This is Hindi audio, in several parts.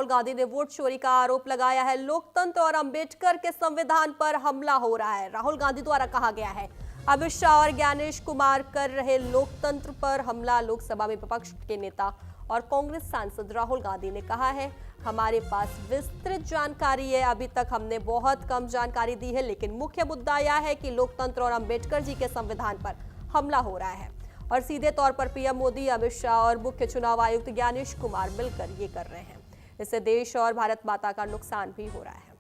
राहुल गांधी ने वोट चोरी का आरोप लगाया है। लोकतंत्र और अंबेडकर के संविधान पर हमला हो रहा है, राहुल गांधी द्वारा कहा गया है। अमित शाह और ज्ञानेश कुमार कर रहे लोकतंत्र पर हमला। लोकसभा में विपक्ष के नेता और कांग्रेस सांसद राहुल गांधी ने कहा है, हमारे पास विस्तृत जानकारी है, अभी तक हमने बहुत कम जानकारी दी है, लेकिन मुख्य मुद्दा यह है कि लोकतंत्र और अंबेडकर जी के संविधान पर हमला हो रहा है और सीधे तौर पर पीएम मोदी, अमित शाह और मुख्य चुनाव आयुक्त ज्ञानेश कुमार मिलकर ये कर रहे हैं। इससे देश और भारत माता का नुकसान भी हो रहा है।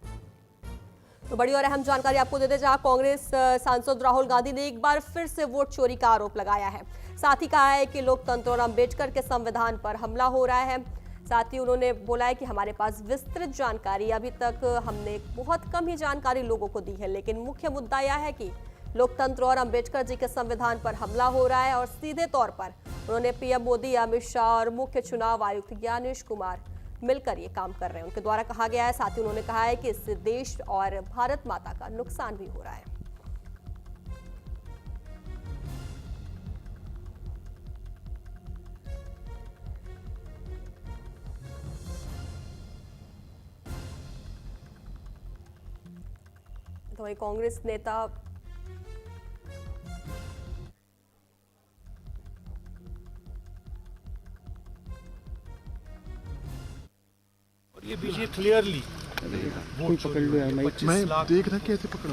तो बड़ी और अहम जानकारी आपको दे दें, जहां कांग्रेस सांसद राहुल गांधी ने एक बार फिर से वोट चोरी का आरोप लगाया है। साथ ही कहा है कि लोकतंत्र और अंबेडकर के संविधान पर हमला हो रहा है। साथ ही उन्होंने बोला है कि हमारे पास विस्तृत जानकारी, अभी तक हमने बहुत कम ही जानकारी लोगों को दी है, लेकिन मुख्य मुद्दा यह है कि लोकतंत्र और अंबेडकर जी के संविधान पर हमला हो रहा है और सीधे तौर पर उन्होंने पीएम मोदी, अमित शाह और मुख्य चुनाव आयुक्त ज्ञानेश कुमार मिलकर ये काम कर रहे हैं, उनके द्वारा कहा गया है। साथ ही उन्होंने कहा है कि इससे देश और भारत माता का नुकसान भी हो रहा है। तो वही कांग्रेस नेता ये बीजेपी क्लियरली वोट पकड़ लिया। मैं देख रहा कैसे पकड़ा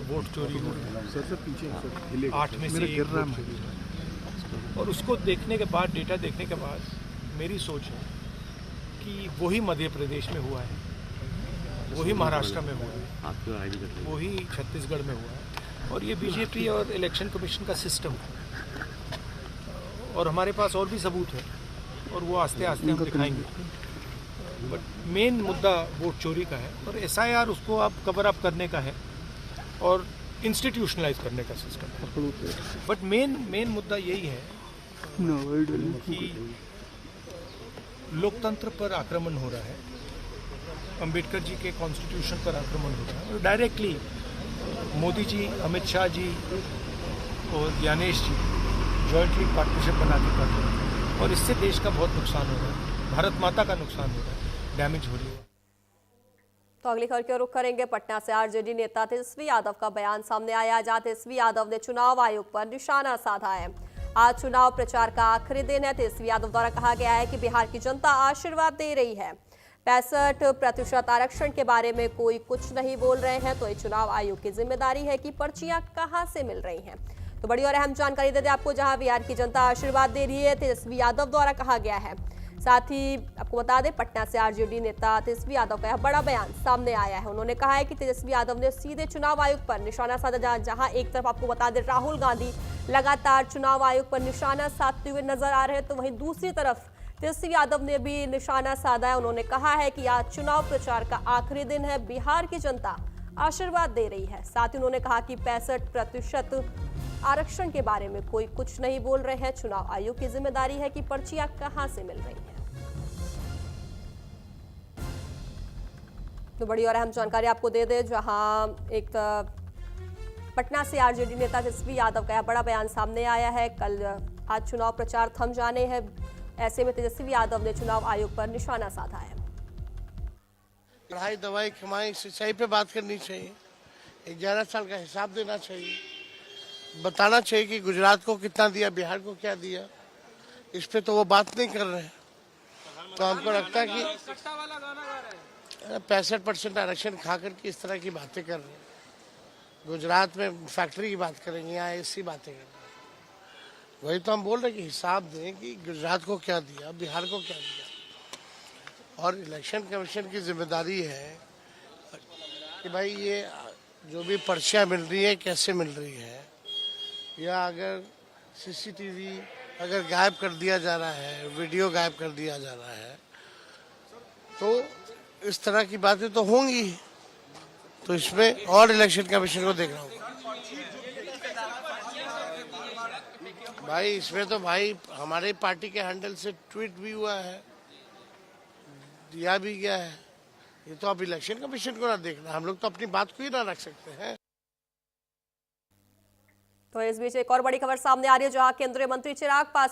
वोट चोरी हो रहा है। सर पीछे 8 में से गिर रहा है। और उसको देखने के बाद, डेटा देखने के बाद मेरी सोच है कि वही मध्य प्रदेश में हुआ है, वही महाराष्ट्र में हुआ है, वही छत्तीसगढ़ में हुआ है। और ये बीजेपी और इलेक्शन कमीशन का सिस्टम है और हमारे पास और भी सबूत है और वो आस्ते आस्ते हम दिखाएंगे। बट मेन मुद्दा वोट चोरी का है और एसआईआर उसको आप कवर अप करने का है और इंस्टीट्यूशनलाइज करने का सिस्टम है। बट मेन मुद्दा यही है कि लोकतंत्र पर आक्रमण हो रहा है, अंबेडकर जी के कॉन्स्टिट्यूशन पर आक्रमण हो रहा है और डायरेक्टली मोदी जी, अमित शाह जी और ज्ञानेश जी जॉइंटली पार्टनरशिप बना के कर रहे हैं और इससे देश का बहुत नुकसान हो रहा है, भारत माता का नुकसान हो रहा है, डैमेज हो रही है। तो अगली खबर की रुख करेंगे। पटना से आरजेडी नेता तेजस्वी यादव का बयान सामने आया, जहां तेजस्वी यादव ने चुनाव आयोग पर निशाना साधा है। आज चुनाव प्रचार का आखिरी दिन है। तेजस्वी यादव द्वारा कहा गया है कि बिहार की जनता आशीर्वाद दे रही है। 65% आरक्षण के बारे में कोई कुछ नहीं बोल रहे हैं, तो ये चुनाव आयोग की जिम्मेदारी है कि पर्चियां कहां से मिल रही हैं। तो बड़ी और अहम जानकारी दे दें आपको, जहां बिहार की जनता आशीर्वाद दे रही है, तेजस्वी यादव द्वारा कहा गया है। साथ ही आपको बता दें, पटना से आरजेडी नेता तेजस्वी यादव का यह बड़ा बयान सामने आया है। उन्होंने कहा है कि तेजस्वी यादव ने सीधे चुनाव आयोग पर निशाना साधा, जहां एक तरफ आपको बता दें राहुल गांधी लगातार चुनाव आयोग पर निशाना साधते हुए नजर आ रहे हैं, तो वहीं दूसरी तरफ तेजस्वी यादव ने भी निशाना साधा है। उन्होंने कहा है कि आज चुनाव प्रचार का आखिरी दिन है, बिहार की जनता आशीर्वाद दे रही है। साथ ही उन्होंने कहा कि 65% आरक्षण के बारे में कोई कुछ नहीं बोल रहे हैं, चुनाव आयोग की जिम्मेदारी है कि पर्चियां कहां से मिल रही हैं। तो बड़ी और अहम जानकारी आपको दे दें, जहां एक पटना से आरजेडी नेता तेजस्वी यादव का बड़ा बयान सामने आया है। आज चुनाव प्रचार थम जाने हैं, ऐसे में तेजस्वी यादव ने चुनाव आयोग पर निशाना साधा है। पढ़ाई, दवाई, कमाई, सिंचाई पे बात करनी चाहिए, 11 साल का हिसाब देना चाहिए, बताना चाहिए कि गुजरात को कितना दिया, बिहार को क्या दिया। इस पे तो वो बात नहीं कर रहे हैं। तो हमको लगता है कि 65% आरक्षण खा करके इस तरह की बातें कर रहे हैं। गुजरात में फैक्ट्री की बात करेंगे, यहाँ ऐसी बातें कर रहे हैं। वही तो हम बोल रहे हैं कि हिसाब दें कि गुजरात को क्या दिया, बिहार को क्या दिया। और इलेक्शन कमीशन की जिम्मेदारी है कि भाई ये जो भी पर्चियाँ मिल रही है कैसे मिल रही है, या अगर सीसीटीवी अगर गायब कर दिया जा रहा है, वीडियो गायब कर दिया जा रहा है, तो इस तरह की बातें तो होंगी। तो इसमें और इलेक्शन कमीशन को देखना होगा भाई। इसमें तो भाई हमारे पार्टी के हैंडल से ट्वीट भी हुआ है, दिया भी गया है। ये तो अब इलेक्शन कमीशन को ना देखना, हम लोग तो अपनी बात को ही ना रख सकते हैं। तो इस बीच एक और बड़ी खबर सामने आ रही है, जहां केंद्रीय मंत्री चिराग पासवान